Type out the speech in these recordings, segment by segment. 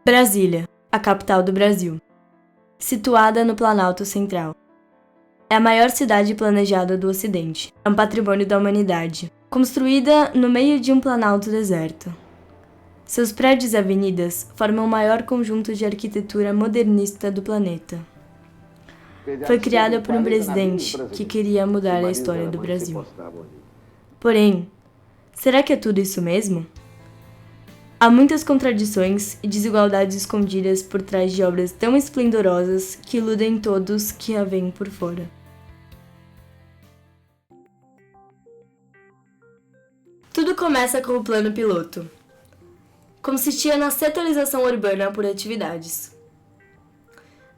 Brasília, a capital do Brasil. Situada no Planalto Central. É a maior cidade planejada do Ocidente. É um patrimônio da humanidade. Construída no meio de um planalto deserto. Seus prédios e avenidas formam o maior conjunto de arquitetura modernista do planeta. Foi criada por um presidente que queria mudar a história do Brasil. Porém, será que é tudo isso mesmo? Há muitas contradições e desigualdades escondidas por trás de obras tão esplendorosas que iludem todos que a veem por fora. Tudo começa com o plano piloto. Consistia na setorização urbana por atividades.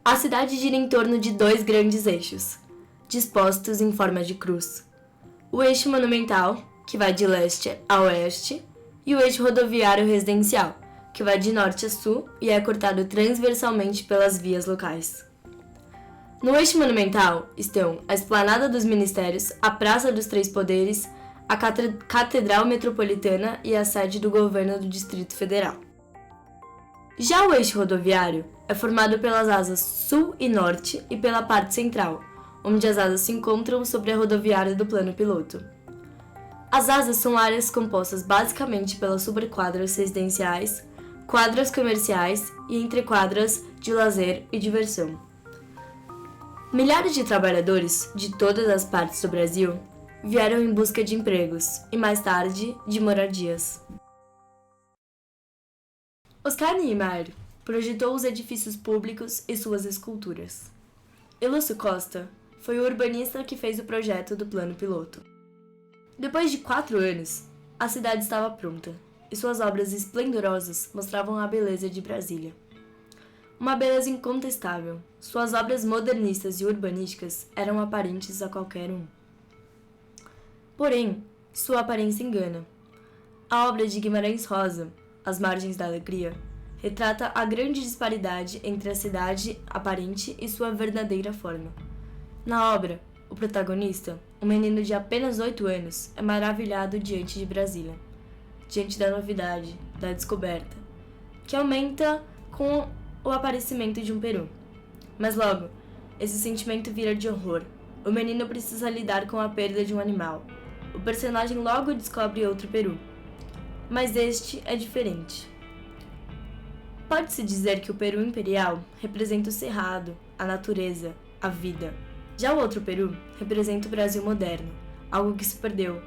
A cidade gira em torno de dois grandes eixos, dispostos em forma de cruz. O eixo monumental, que vai de leste a oeste, e o eixo rodoviário residencial, que vai de norte a sul e é cortado transversalmente pelas vias locais. No eixo monumental estão a Esplanada dos Ministérios, a Praça dos Três Poderes, a Catedral Metropolitana e a sede do governo do Distrito Federal. Já o eixo rodoviário é formado pelas asas sul e norte e pela parte central, onde as asas se encontram sobre a rodoviária do plano piloto. As asas são áreas compostas basicamente pelas superquadras residenciais, quadras comerciais e entrequadras de lazer e diversão. Milhares de trabalhadores de todas as partes do Brasil vieram em busca de empregos e, mais tarde, de moradias. Oscar Niemeyer projetou os edifícios públicos e suas esculturas. E Lúcio Costa foi o urbanista que fez o projeto do plano piloto. Depois de 4 anos, a cidade estava pronta, e suas obras esplendorosas mostravam a beleza de Brasília. Uma beleza incontestável, suas obras modernistas e urbanísticas eram aparentes a qualquer um. Porém, sua aparência engana. A obra de Guimarães Rosa, As Margens da Alegria, retrata a grande disparidade entre a cidade aparente e sua verdadeira forma. Na obra, o protagonista, um menino de apenas 8 anos, é maravilhado diante de Brasília, diante da novidade, da descoberta, que aumenta com o aparecimento de um peru. Mas logo, esse sentimento vira de horror. O menino precisa lidar com a perda de um animal. O personagem logo descobre outro peru. Mas este é diferente. Pode-se dizer que o peru imperial representa o cerrado, a natureza, a vida. Já o outro peru representa o Brasil moderno, algo que se perdeu,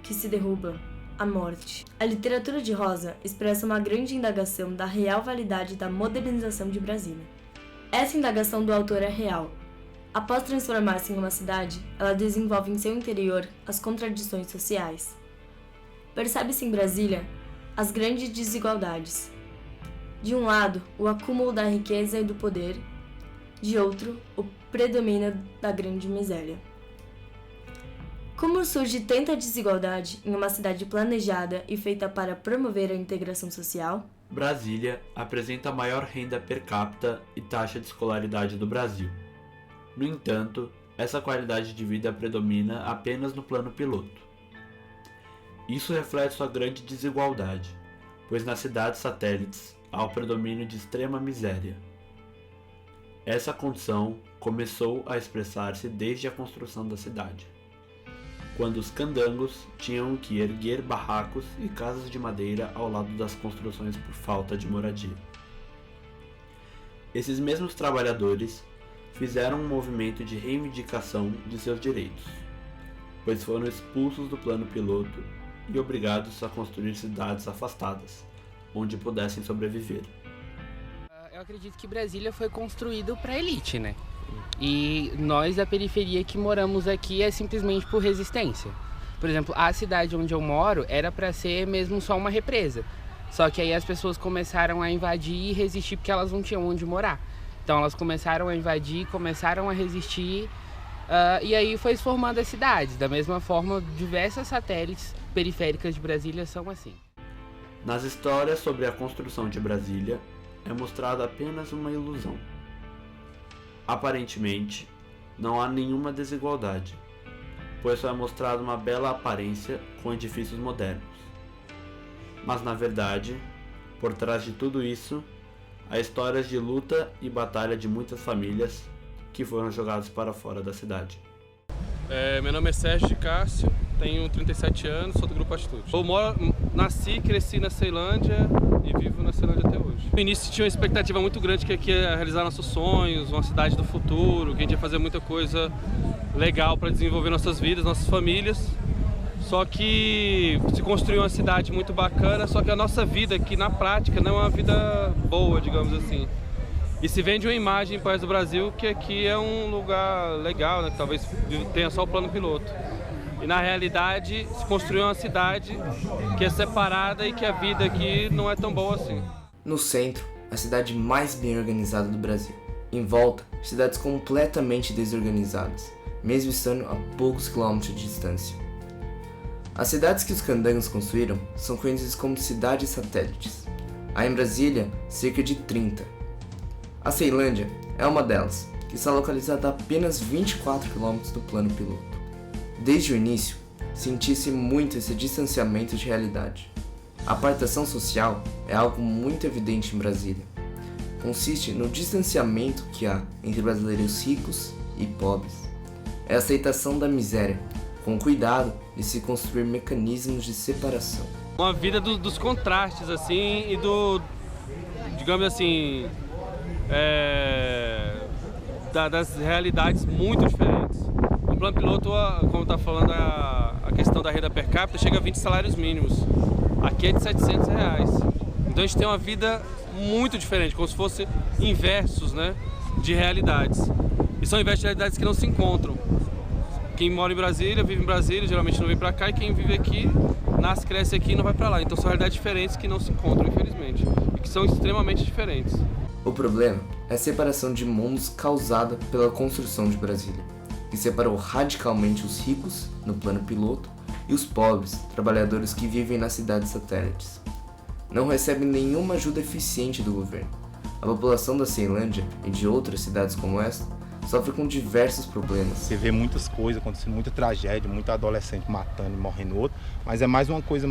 que se derruba, a morte. A literatura de Rosa expressa uma grande indagação da real validade da modernização de Brasília. Essa indagação do autor é real. Após transformar-se em uma cidade, ela desenvolve em seu interior as contradições sociais. Percebe-se em Brasília as grandes desigualdades. De um lado, o acúmulo da riqueza e do poder, de outro, o predomínio da grande miséria. Como surge tanta desigualdade em uma cidade planejada e feita para promover a integração social? Brasília apresenta a maior renda per capita e taxa de escolaridade do Brasil. No entanto, essa qualidade de vida predomina apenas no plano piloto. Isso reflete sua grande desigualdade, pois nas cidades satélites há o predomínio de extrema miséria. Essa condição começou a expressar-se desde a construção da cidade, quando os candangos tinham que erguer barracos e casas de madeira ao lado das construções por falta de moradia. Esses mesmos trabalhadores fizeram um movimento de reivindicação de seus direitos, pois foram expulsos do plano piloto e obrigados a construir cidades afastadas, onde pudessem sobreviver. Eu acredito que Brasília foi construído para a elite, né? E nós da periferia que moramos aqui é simplesmente por resistência. Por exemplo, a cidade onde eu moro era para ser mesmo só uma represa. Só que aí as pessoas começaram a invadir e resistir porque elas não tinham onde morar. Então elas começaram a invadir, começaram a resistir e aí foi se formando as cidades. Da mesma forma, diversas satélites periféricas de Brasília são assim. Nas histórias sobre a construção de Brasília, é mostrada apenas uma ilusão. Aparentemente, não há nenhuma desigualdade, pois só é mostrada uma bela aparência com edifícios modernos. Mas na verdade, por trás de tudo isso, Há histórias de luta e batalha de muitas famílias que foram jogadas para fora da cidade. Meu nome é Sérgio de Cássio, tenho 37 anos, sou do Grupo Atitude. Nasci e cresci na Ceilândia e vivo na Ceilândia até hoje. No início tinha uma expectativa muito grande que aqui ia realizar nossos sonhos, uma cidade do futuro, que a gente ia fazer muita coisa legal para desenvolver nossas vidas, nossas famílias. Só que se construiu uma cidade muito bacana, só que a nossa vida aqui na prática não é uma vida boa, digamos assim. E se vende uma imagem para o resto do Brasil que aqui é um lugar legal, né? Que talvez tenha só o plano piloto. E na realidade se construiu uma cidade que é separada e que a vida aqui não é tão boa assim. No centro, a cidade mais bem organizada do Brasil. Em volta, cidades completamente desorganizadas, mesmo estando a poucos quilômetros de distância. As cidades que os candangos construíram são conhecidas como cidades satélites. Há em Brasília cerca de 30. A Ceilândia é uma delas, que está localizada a apenas 24 km do plano piloto. Desde o início, senti-se muito esse distanciamento de realidade. A apartação social é algo muito evidente em Brasília. Consiste no distanciamento que há entre brasileiros ricos e pobres. É a aceitação da miséria, com cuidado de se construir mecanismos de separação. Uma vida dos contrastes, assim, e digamos assim, das realidades muito diferentes. No plano piloto, como está falando, a questão da renda per capita chega a 20 salários mínimos. Aqui é de R$700. Então a gente tem uma vida muito diferente, como se fosse inversos, né, de realidades. E são inversos de realidades que não se encontram. Quem mora em Brasília, vive em Brasília, geralmente não vem para cá, e quem vive aqui, nasce, cresce aqui e não vai para lá. Então são realidades diferentes que não se encontram, infelizmente, e que são extremamente diferentes. O problema é a separação de mundos causada pela construção de Brasília, que separou radicalmente os ricos, no plano piloto, e os pobres, trabalhadores que vivem nas cidades satélites. Não recebem nenhuma ajuda eficiente do governo. A população da Ceilândia e de outras cidades como esta sofre com diversos problemas. Você vê muitas coisas acontecendo, muita tragédia, muito adolescente matando e morrendo outro, mas é mais uma coisa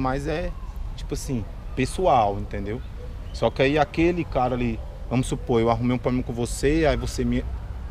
tipo assim, pessoal, entendeu? Só que aí aquele cara ali, vamos supor, eu arrumei um problema com você, aí você me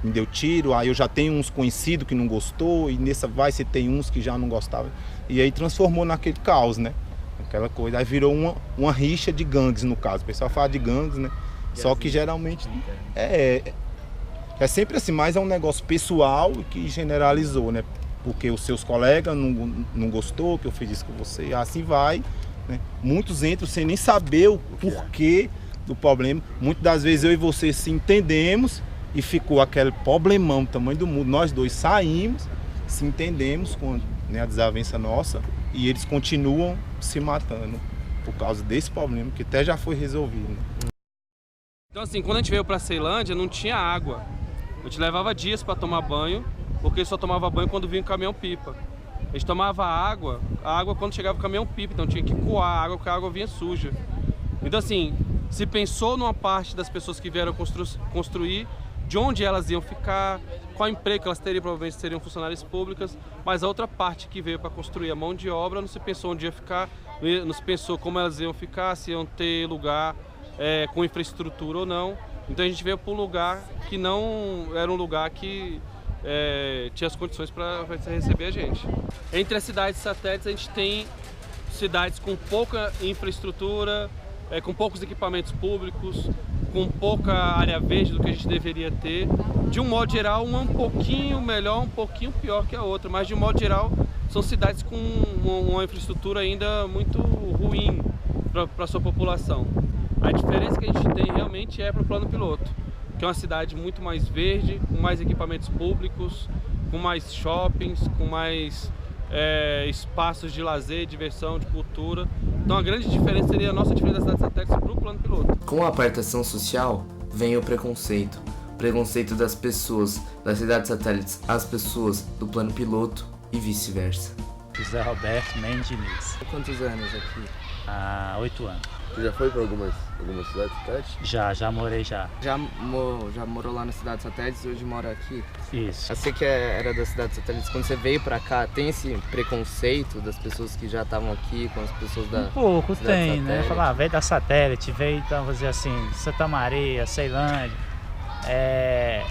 deu tiro, aí eu já tenho uns conhecidos que não gostou, e nessa você tem uns que já não gostavam, e aí transformou naquele caos, né? Aquela coisa, aí virou uma rixa de gangues, no caso. O pessoal fala de gangues, né? Só que geralmente é sempre assim, mas é um negócio pessoal que generalizou, né? Porque os seus colegas não gostou que eu fiz isso com você, e assim vai, né? Muitos entram sem nem saber o porquê do problema. Muitas das vezes eu e você se entendemos e ficou aquele problemão do tamanho do mundo. Nós dois saímos, se entendemos com, né, a desavença nossa, e eles continuam se matando por causa desse problema que até já foi resolvido, né? Então assim, quando a gente veio para Ceilândia não tinha água. A gente levava dias para tomar banho, porque só tomava banho quando vinha o caminhão-pipa. A gente tomava a água quando chegava o caminhão-pipa, então tinha que coar a água, porque a água vinha suja. Então assim, se pensou numa parte das pessoas que vieram construir, de onde elas iam ficar, qual emprego elas teriam, provavelmente seriam funcionárias públicas, mas a outra parte que veio para construir a mão de obra não se pensou onde ia ficar, não se pensou como elas iam ficar, se iam ter lugar com infraestrutura ou não. Então a gente veio para um lugar que não era um lugar que tinha as condições para receber a gente. Entre as cidades satélites a gente tem cidades com pouca infraestrutura, com poucos equipamentos públicos, com pouca área verde do que a gente deveria ter. De um modo geral, uma um pouquinho melhor, um pouquinho pior que a outra, mas de um modo geral são cidades com uma infraestrutura ainda muito ruim para a sua população. A diferença que a gente tem realmente é para o plano piloto, que é uma cidade muito mais verde, com mais equipamentos públicos, com mais shoppings, com mais espaços de lazer, diversão, de cultura. Então a grande diferença seria a nossa diferença das cidades satélites para o plano piloto. Com a apartação social vem o preconceito. Preconceito das pessoas das cidades satélites às pessoas do plano piloto e vice-versa. José Roberto Mendes Diniz. Quantos anos aqui? Há 8 anos. Você já foi para alguma cidade satélite? Já morei já. Já morou lá na cidade satélite e hoje mora aqui? Isso. Você que era da cidade satélite, quando você veio pra cá, tem esse preconceito das pessoas que já estavam aqui com as pessoas da Um pouco cidade tem, né? satélite? Falar, veio da satélite, veio, então, vamos dizer assim, Santa Maria, Ceilândia, é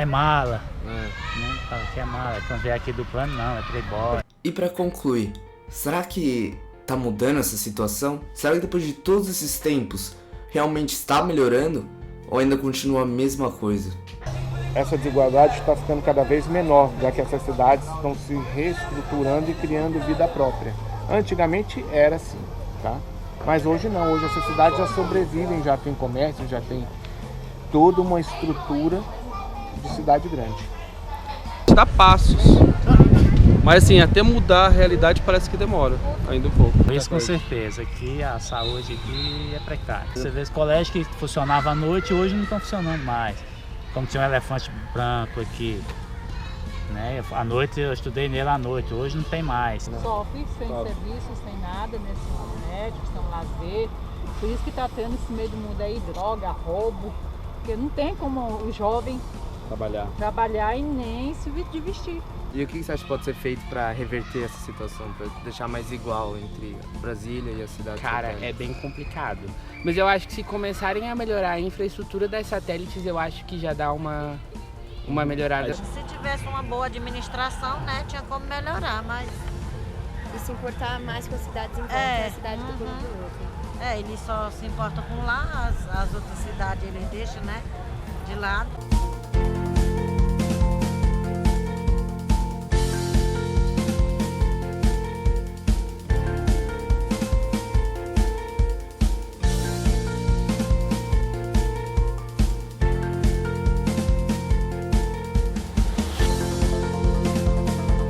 mala, né? Fala que é mala, quando vier aqui do plano não, é playboy. E pra concluir, será que tá mudando essa situação? Será que depois de todos esses tempos realmente está melhorando? Ou ainda continua a mesma coisa? Essa desigualdade está ficando cada vez menor, já que essas cidades estão se reestruturando e criando vida própria. Antigamente era assim, tá? Mas hoje não, hoje essas cidades já sobrevivem, já tem comércio, já tem toda uma estrutura de cidade grande. Dá passos. Mas assim, até mudar a realidade parece que demora ainda um pouco. Isso com certeza, aqui a saúde aqui é precária. Você vê os colégios que funcionavam à noite, hoje não estão funcionando mais. Como tinha um elefante branco aqui, né? À noite eu estudei nele à noite, hoje não tem mais. Sofre sem serviço, sem nada, nesses médicos, sem lazer. Por isso que está tendo esse meio do mundo aí, droga, roubo. Porque não tem como o jovem trabalhar e nem se vestir. E o que você acha que pode ser feito para reverter essa situação, para deixar mais igual entre Brasília e a cidade? Cara, é bem complicado. Mas eu acho que se começarem a melhorar a infraestrutura das satélites, eu acho que já dá uma melhorada. Se tivesse uma boa administração, né, tinha como melhorar, mas... E se importar mais com as cidades em volta da cidade do plano piloto. Eles só se importam com lá, as outras cidades eles deixam, né, de lado.